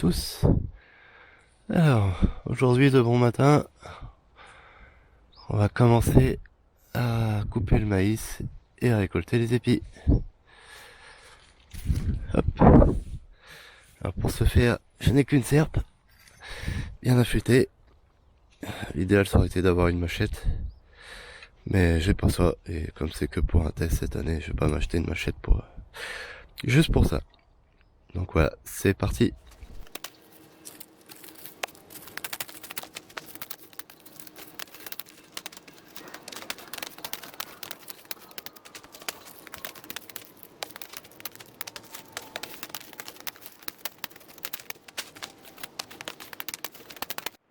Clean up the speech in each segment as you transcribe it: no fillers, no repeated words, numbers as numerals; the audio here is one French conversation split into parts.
tous. Alors, aujourd'hui de bon matin, on va commencer à couper le maïs et à récolter les épis. Hop. Alors pour ce faire, je n'ai qu'une serpe, bien affûtée. L'idéal ça aurait été d'avoir une machette, mais j'ai pas ça. Et comme c'est que pour un test cette année, je vais pas m'acheter une machette pour juste pour ça. Donc voilà, c'est parti.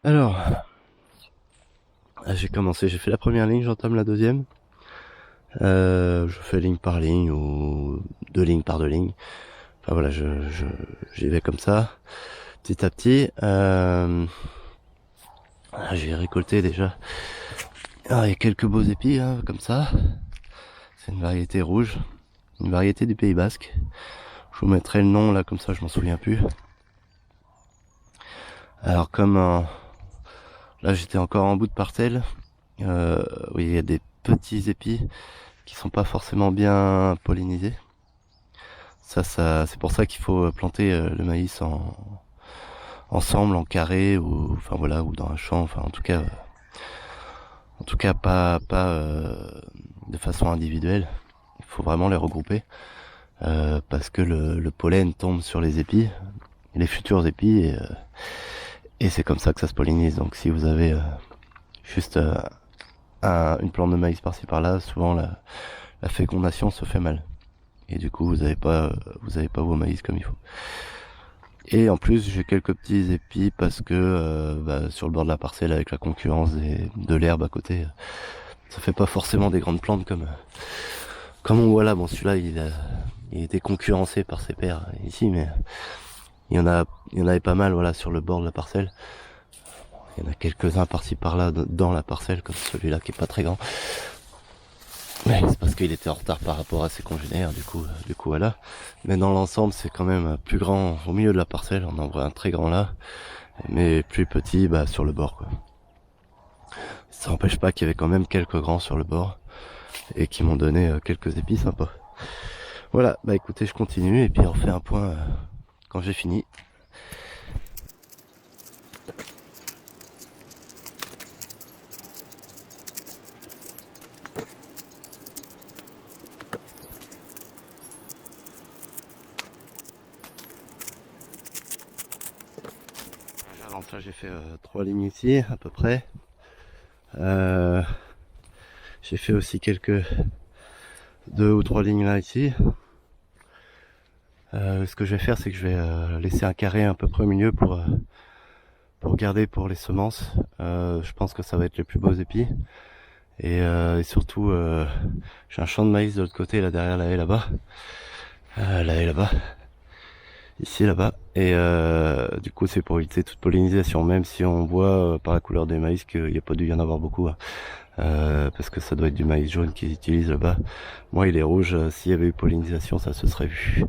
Alors, j'ai commencé, j'ai fait la première ligne, j'entame la deuxième. Je fais ligne par ligne ou deux lignes par deux lignes. Enfin voilà, j'y vais comme ça, petit à petit. J'ai récolté déjà. Il y a quelques beaux épis, hein, comme ça. C'est une variété rouge, une variété du Pays Basque. Je vous mettrai le nom là, comme ça je m'en souviens plus. Alors comme là j'étais encore en bout de parcelle, oui, il y a des petits épis qui sont pas forcément bien pollinisés. Ça c'est pour ça qu'il faut planter le maïs ensemble, en carré, ou enfin voilà, ou dans un champ, enfin en tout cas pas de façon individuelle. Il faut vraiment les regrouper parce que le pollen tombe sur les épis, les futurs épis, et c'est comme ça que ça se pollinise. Donc si vous avez juste une plante de maïs par-ci par-là, souvent la fécondation se fait mal. Et du coup, vous avez pas vos maïs comme il faut. Et en plus, j'ai quelques petits épis parce que sur le bord de la parcelle, avec la concurrence de l'herbe à côté, ça fait pas forcément des grandes plantes comme on voit là. Bon, celui-là, il a été concurrencé par ses pairs ici, mais il y en avait pas mal, voilà, sur le bord de la parcelle. Il y en a quelques-uns par-ci par-là dans la parcelle, comme celui-là qui est pas très grand. Ouais, c'est parce qu'il était en retard par rapport à ses congénères, du coup voilà. Mais dans l'ensemble, c'est quand même plus grand au milieu de la parcelle. On en voit un très grand là, mais plus petit sur le bord, quoi. Ça n'empêche pas qu'il y avait quand même quelques grands sur le bord et qui m'ont donné quelques épis sympas. Voilà, écoutez, je continue et puis on refait un point quand j'ai fini. Alors ça, j'ai fait 3 lignes ici à peu près. J'ai fait aussi quelques 2 ou 3 lignes là ici. Ce que je vais faire, c'est que je vais laisser un carré à peu près au milieu pour garder pour les semences. Je pense que ça va être les plus beaux épis. Et surtout, j'ai un champ de maïs de l'autre côté, là derrière la haie là-bas. La haie là-bas. Ici là-bas. Et du coup, c'est pour éviter toute pollinisation, même si on voit par la couleur des maïs qu'il n'y a pas dû y en avoir beaucoup. Hein. Parce que ça doit être du maïs jaune qu'ils utilisent là-bas. Moi, il est rouge. S'il y avait eu pollinisation, ça se serait vu.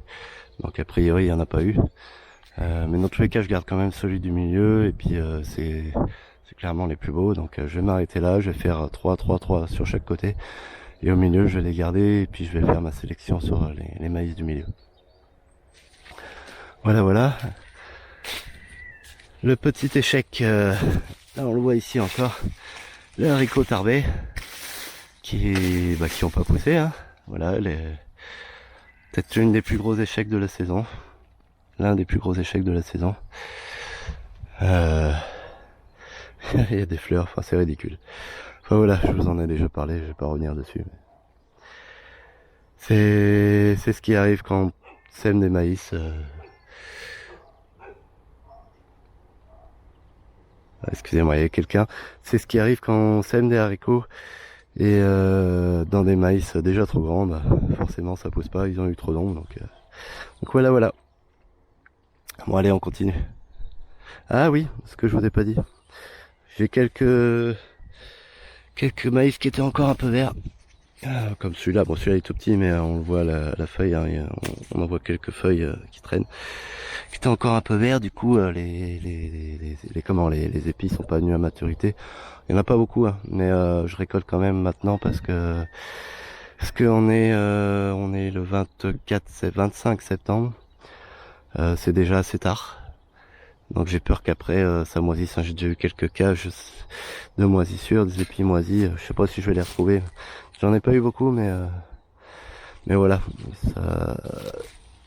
Donc a priori, il n'y en a pas eu. Mais dans tous les cas, je garde quand même celui du milieu. Et puis c'est clairement les plus beaux. Donc je vais m'arrêter là. Je vais faire 3 sur chaque côté. Et au milieu, je vais les garder. Et puis je vais faire ma sélection sur les maïs du milieu. Voilà. Le petit échec, là on le voit ici encore, le haricot tarbé, qui ont pas poussé, hein. Voilà, peut-être l'une des plus gros échecs de la saison. L'un des plus gros échecs de la saison. Il y a des fleurs, enfin c'est ridicule. Enfin voilà, je vous en ai déjà parlé, je vais pas revenir dessus. C'est ce qui arrive quand on sème des maïs. Excusez-moi, il y a quelqu'un. C'est ce qui arrive quand on sème des haricots et dans des maïs déjà trop grands, forcément ça pousse pas, ils ont eu trop d'ombre, donc voilà. Bon allez, on continue. Ah oui, ce que je vous ai pas dit. J'ai quelques maïs qui étaient encore un peu verts Comme celui-là, bon celui-là est tout petit, mais on le voit la feuille, hein, on en voit quelques feuilles qui traînent, qui étaient encore un peu verts. Du coup, les épis sont pas venus à maturité. Il y en a pas beaucoup, hein, mais je récolte quand même maintenant parce que on est le 24, c'est 25 septembre. C'est déjà assez tard. Donc j'ai peur qu'après ça moisisse, hein. J'ai déjà eu quelques cas de moisissure, des épis moisis. Je sais pas si je vais les retrouver. J'en ai pas eu beaucoup, mais voilà,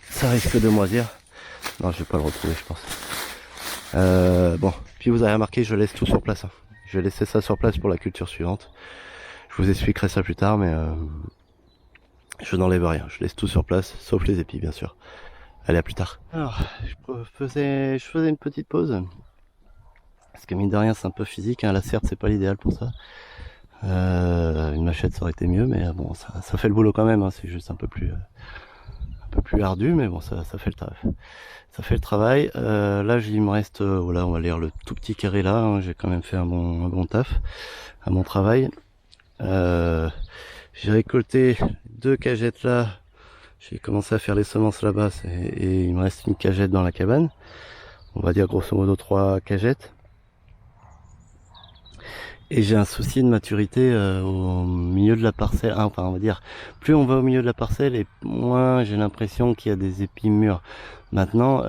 ça risque de moisir. Non, je vais pas le retrouver, je pense. Bon, puis vous avez remarqué, je laisse tout sur place, hein. Je vais laisser ça sur place pour la culture suivante. Je vous expliquerai ça plus tard, mais je n'enlève rien. Je laisse tout sur place, sauf les épis, bien sûr. Allez, à plus tard. Alors, je faisais une petite pause. Parce que mine de rien, c'est un peu physique, hein. La serre, c'est pas l'idéal pour ça. Une machette, ça aurait été mieux, mais bon, ça fait le boulot quand même, hein. C'est juste un peu plus ardu, mais bon, ça fait le travail. Ça fait le travail. Là, il me reste, voilà, on va lire le tout petit carré là, hein. J'ai quand même fait un bon taf à mon travail. J'ai récolté 2 cagettes là. J'ai commencé à faire les semences là-bas et il me reste une cagette dans la cabane. On va dire grosso modo 3 cagettes. Et j'ai un souci de maturité au milieu de la parcelle. Enfin, on va dire, plus on va au milieu de la parcelle et moins j'ai l'impression qu'il y a des épis mûrs. Maintenant,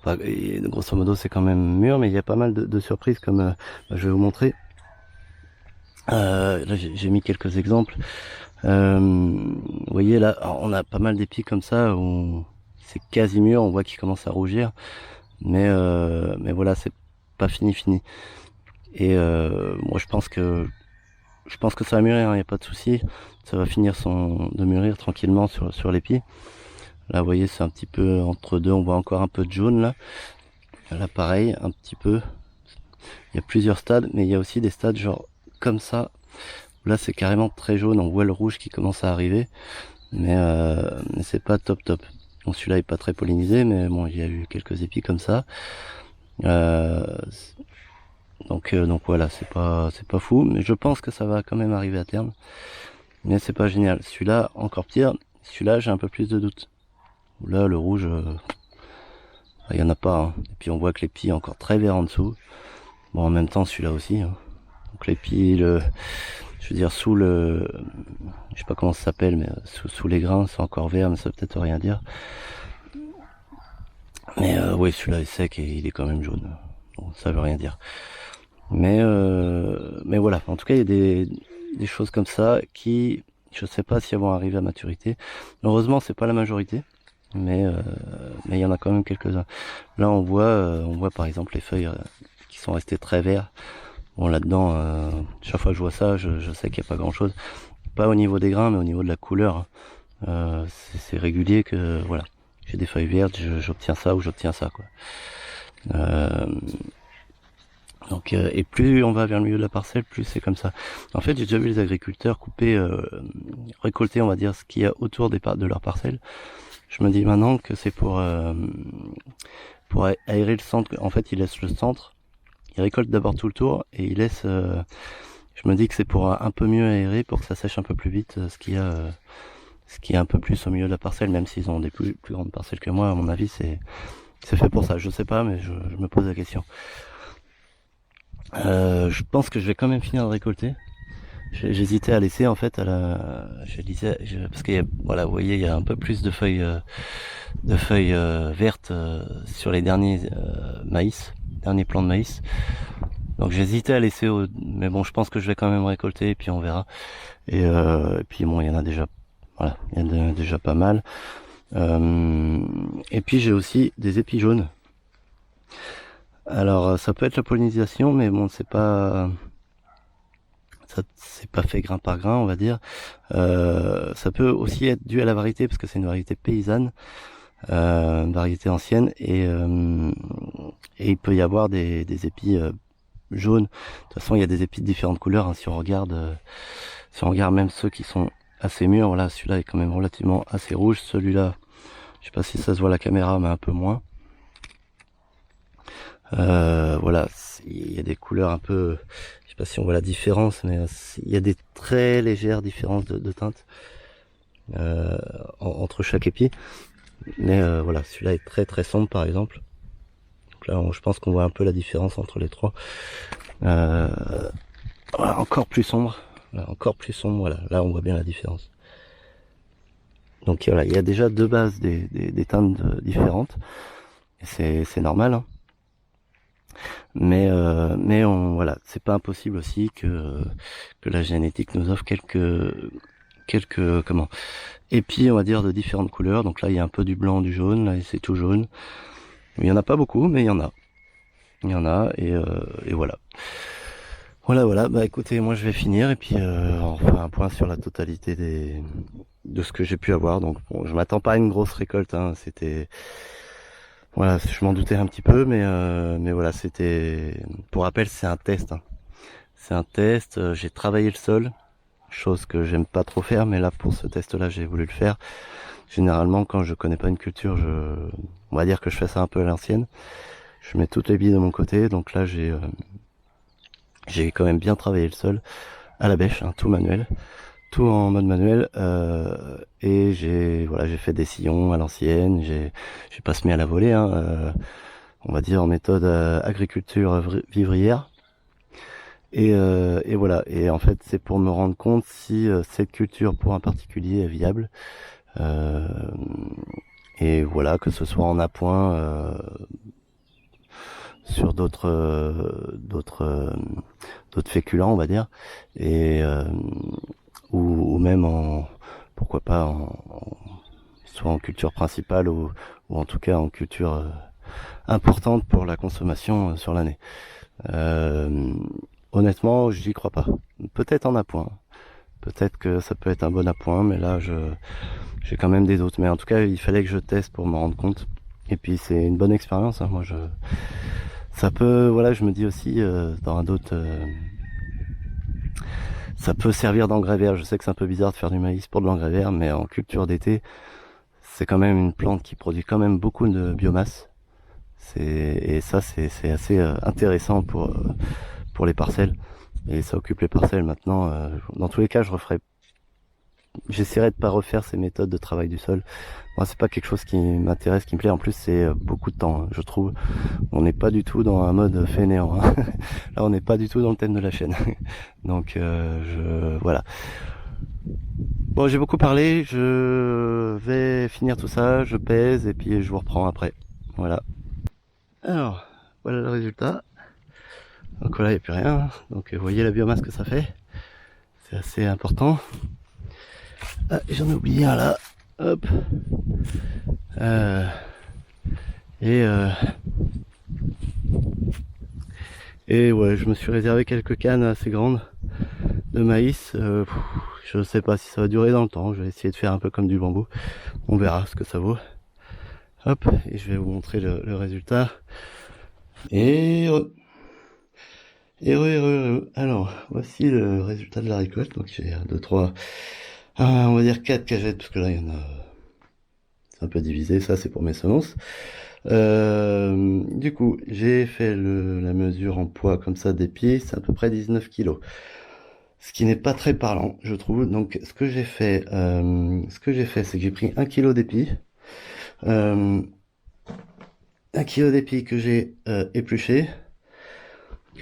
grosso modo, c'est quand même mûr, mais il y a pas mal de surprises comme je vais vous montrer. Là, j'ai mis quelques exemples. Vous voyez là, on a pas mal d'épis comme ça où c'est quasi mûr. On voit qu'il commence à rougir, mais voilà, c'est pas fini. Et moi je pense que ça va mûrir, il n'y a pas de souci. Ça va finir de mûrir tranquillement sur l'épi. Là vous voyez c'est un petit peu entre deux, on voit encore un peu de jaune là. Là pareil, un petit peu. Il y a plusieurs stades, mais il y a aussi des stades genre comme ça. Là c'est carrément très jaune, on voit le rouge qui commence à arriver. Mais c'est pas top. Bon celui-là est pas très pollinisé, mais bon il y a eu quelques épis comme ça. Donc voilà, c'est pas fou, mais je pense que ça va quand même arriver à terme. Mais c'est pas génial. Celui-là, encore pire. Celui-là, j'ai un peu plus de doute. Là, le rouge, il y en a pas, hein. Et puis on voit que l'épi est encore très vert en dessous. Bon, en même temps, celui-là aussi, hein. Donc l'épi, je veux dire, je sais pas comment ça s'appelle, mais sous les grains, c'est encore vert, mais ça veut peut-être rien dire. Mais oui, celui-là est sec et il est quand même jaune. Bon, ça veut rien dire. Mais voilà, en tout cas il y a des choses comme ça qui, je sais pas si elles vont arriver à maturité. Heureusement c'est pas la majorité, mais il y en a quand même quelques-uns. Là on voit par exemple les feuilles qui sont restées très vertes. Bon là-dedans, chaque fois que je vois ça, je sais qu'il n'y a pas grand-chose. Pas au niveau des grains, mais au niveau de la couleur. C'est régulier que voilà, j'ai des feuilles vertes, j'obtiens ça ou j'obtiens ça quoi. Donc, et plus on va vers le milieu de la parcelle, plus c'est comme ça. En fait, j'ai déjà vu les agriculteurs récolter, on va dire, ce qu'il y a autour de leur parcelle. Je me dis maintenant que c'est pour aérer le centre. En fait, ils laissent le centre, ils récoltent d'abord tout le tour et ils laissent. Je me dis que c'est pour un peu mieux aérer, pour que ça sèche un peu plus vite ce qu'il y a un peu plus au milieu de la parcelle, même s'ils ont des plus grandes parcelles que moi. À mon avis, c'est fait pour ça. Je sais pas, mais je me pose la question. Je pense que je vais quand même finir de récolter. J'hésitais à laisser en fait parce que voilà, vous voyez, il y a un peu plus de feuilles vertes sur les derniers derniers plants de maïs. Donc j'hésitais à laisser, mais bon, je pense que je vais quand même récolter et puis on verra. Et puis bon, il y en a déjà, voilà, il y en a déjà pas mal. Et puis j'ai aussi des épis jaunes. Alors ça peut être la pollinisation, mais bon c'est pas fait grain par grain on va dire. Ça peut aussi être dû à la variété parce que c'est une variété paysanne, une variété ancienne et il peut y avoir des épis jaunes. De toute façon il y a des épis de différentes couleurs hein, si on regarde même ceux qui sont assez mûrs. Voilà, celui-là est quand même relativement assez rouge, celui-là je sais pas si ça se voit à la caméra mais un peu moins. Voilà, il y a des couleurs un peu, je sais pas si on voit la différence, mais il y a des très légères différences de teintes entre chaque épi. Mais voilà, celui-là est très très sombre par exemple. Donc là, je pense qu'on voit un peu la différence entre les trois. Voilà, encore plus sombre, voilà, encore plus sombre. Voilà, là on voit bien la différence. Donc voilà, il y a déjà deux bases des teintes différentes. C'est normal, hein. Mais voilà, c'est pas impossible aussi que la génétique nous offre quelques comment épis, on va dire, de différentes couleurs. Donc là, il y a un peu du blanc, du jaune. Là, c'est tout jaune. Il y en a pas beaucoup, mais il y en a. Il y en a et voilà. Voilà. Bah écoutez, moi je vais finir et puis on fera un point sur la totalité de ce que j'ai pu avoir. Donc bon, je m'attends pas à une grosse récolte, hein. C'était voilà, je m'en doutais un petit peu, mais voilà, c'était pour rappel, c'est un test, hein. C'est un test. J'ai travaillé le sol, chose que j'aime pas trop faire, mais là pour ce test-là, j'ai voulu le faire. Généralement, quand je connais pas une culture, on va dire que je fais ça un peu à l'ancienne. Je mets toutes les billes de mon côté, donc là j'ai quand même bien travaillé le sol à la bêche, hein, tout manuel, tout en mode manuel, et j'ai fait des sillons à l'ancienne. J'ai pas semé à la volée, hein, on va dire en méthode agriculture vivrière. Et voilà. Et en fait, c'est pour me rendre compte si cette culture pour un particulier est viable. Euh, et voilà, que ce soit en appoint sur d'autres féculents, on va dire, et ou même en pourquoi pas soit en culture principale ou en tout cas en culture importante pour la consommation sur l'année. Euh, Honnêtement, j'y crois pas. Peut-être en appoint. Peut-être que ça peut être un bon appoint, mais là, j'ai quand même des doutes. Mais en tout cas, il fallait que je teste pour me rendre compte. Et puis, c'est une bonne expérience, hein. Moi, ça peut, voilà, je me dis aussi, dans un doute, ça peut servir d'engrais vert. Je sais que c'est un peu bizarre de faire du maïs pour de l'engrais vert, mais en culture d'été, c'est quand même une plante qui produit quand même beaucoup de biomasse. Et ça, c'est assez intéressant pour les parcelles. Et ça occupe les parcelles maintenant. Dans tous les cas, j'essaierai de pas refaire ces méthodes de travail du sol. Moi, c'est pas quelque chose qui m'intéresse, qui me plaît. En plus, c'est beaucoup de temps, hein, je trouve. On n'est pas du tout dans un mode fainéant, hein. Là, on n'est pas du tout dans le thème de la chaîne. Donc, voilà. Bon, j'ai beaucoup parlé. Je vais finir tout ça. Je pèse et puis je vous reprends après. Voilà. Alors, voilà le résultat. Donc voilà, il n'y a plus rien. Donc, vous voyez la biomasse que ça fait. C'est assez important. Ah, j'en ai oublié un là. Hop. Euh, et, euh, et ouais, je me suis réservé quelques cannes assez grandes de maïs. Je sais pas si ça va durer dans le temps. Je vais essayer de faire un peu comme du bambou. On verra ce que ça vaut. Hop, et je vais vous montrer le résultat. Et alors, voici le résultat de la récolte. Donc j'ai 2, 3, on va dire 4 cagettes, parce que là il y en a, c'est un peu divisé. Ça c'est pour mes semences. Du coup, j'ai fait la mesure en poids comme ça des pieds, c'est à peu près 19 kilos. Ce qui n'est pas très parlant, je trouve. Donc, ce que j'ai fait, c'est que j'ai pris 1 kilo d'épis, 1 kilo d'épis que j'ai épluché,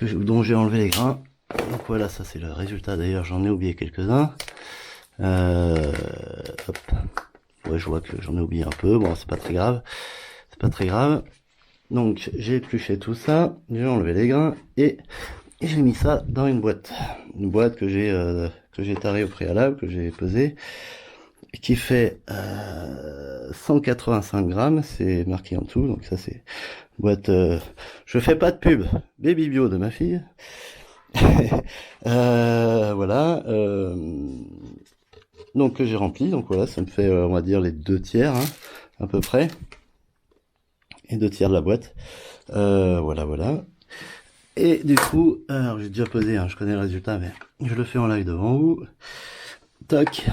dont j'ai enlevé les grains. Donc voilà, ça c'est le résultat. D'ailleurs, j'en ai oublié quelques-uns. Hop. Ouais, je vois que j'en ai oublié un peu. Bon, c'est pas très grave. C'est pas très grave. Donc, j'ai épluché tout ça, j'ai enlevé les grains et j'ai mis ça dans une boîte. Une boîte que j'ai tarée au préalable, que j'ai pesée, qui fait 185 grammes, c'est marqué en dessous. Donc ça c'est boîte. Je fais pas de pub. Baby Bio de ma fille. Voilà. Donc que j'ai rempli. Donc voilà, ça me fait, on va dire les 2 tiers, hein, à peu près, et 2 tiers de la boîte. Voilà. Et du coup, alors j'ai déjà pesé, hein, je connais le résultat, mais je le fais en live devant vous. Tac.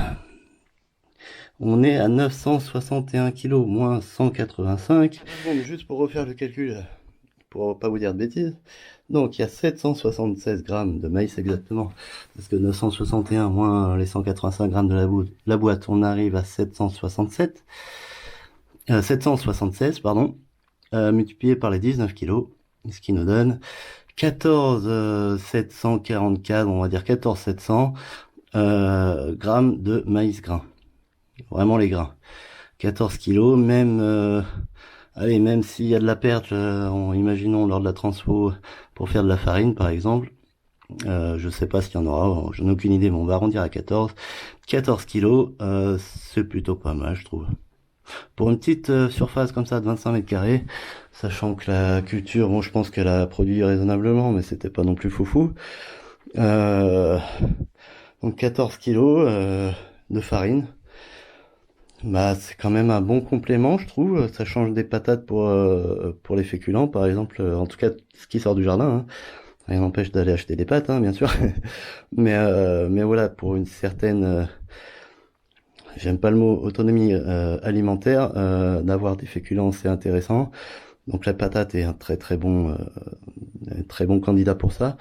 On est à 961 kg moins 185. Bon, mais juste pour refaire le calcul, pour pas vous dire de bêtises. Donc il y a 776 grammes de maïs exactement, parce que 961 moins les 185 grammes de la boîte, on arrive à 776, pardon, multiplié par les 19 kilos, ce qui nous donne 14 744, on va dire 14 700 grammes de maïs grain. Vraiment les grains. 14 kilos, même allez, même s'il y a de la perte, imaginons lors de la transfo pour faire de la farine par exemple, je sais pas s'il y en aura, j'en ai aucune idée, mais on va arrondir à 14. 14 kilos, c'est plutôt pas mal, je trouve. Pour une petite surface comme ça de 25 mètres carrés, sachant que la culture, bon, je pense qu'elle a produit raisonnablement, mais c'était pas non plus foufou. Donc 14 kilos de farine. Bah, c'est quand même un bon complément, je trouve. Ça change des patates pour les féculents, par exemple. En tout cas, ce qui sort du jardin. Hein. Rien n'empêche d'aller acheter des pâtes, hein, bien sûr. Mais voilà, pour une certaine, j'aime pas le mot autonomie alimentaire, d'avoir des féculents, c'est intéressant. Donc la patate est un très bon candidat pour ça.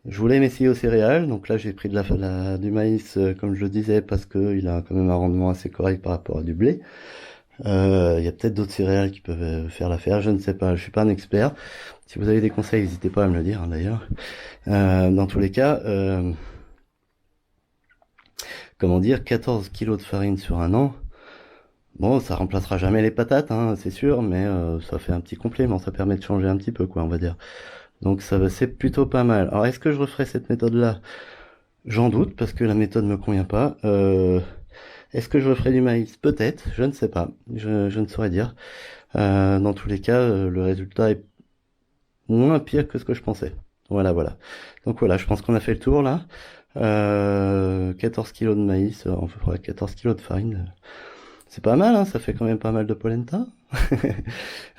Je voulais m'essayer aux céréales, donc là j'ai pris du maïs, comme je le disais, parce qu'il a quand même un rendement assez correct par rapport à du blé. Il y a peut-être d'autres céréales qui peuvent faire l'affaire, je ne sais pas, je suis pas un expert. Si vous avez des conseils, n'hésitez pas à me le dire, hein, d'ailleurs. Dans tous les cas, comment dire, 14 kilos de farine sur un an, bon, ça remplacera jamais les patates, hein, c'est sûr, mais ça fait un petit complément, ça permet de changer un petit peu, quoi, on va dire. Donc c'est plutôt pas mal. Alors est-ce que je referai cette méthode-là? J'en doute parce que la méthode me convient pas. Est-ce que je referai du maïs? Peut-être, je ne sais pas. Je ne saurais dire. Dans tous les cas, le résultat est moins pire que ce que je pensais. Voilà, voilà. Donc voilà, je pense qu'on a fait le tour là. 14 kilos de maïs, enfin 14 kilos de farine. C'est pas mal, hein, ça fait quand même pas mal de polenta.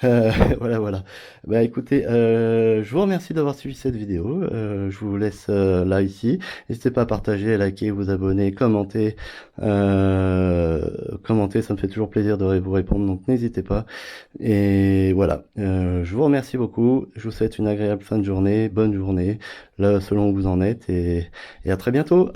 Voilà, voilà. Bah écoutez, je vous remercie d'avoir suivi cette vidéo. Je vous laisse là ici. N'hésitez pas à partager, à liker, vous abonner, commenter. Commenter, ça me fait toujours plaisir de vous répondre, donc n'hésitez pas. Et voilà, je vous remercie beaucoup. Je vous souhaite une agréable fin de journée, bonne journée, là selon où vous en êtes, et à très bientôt.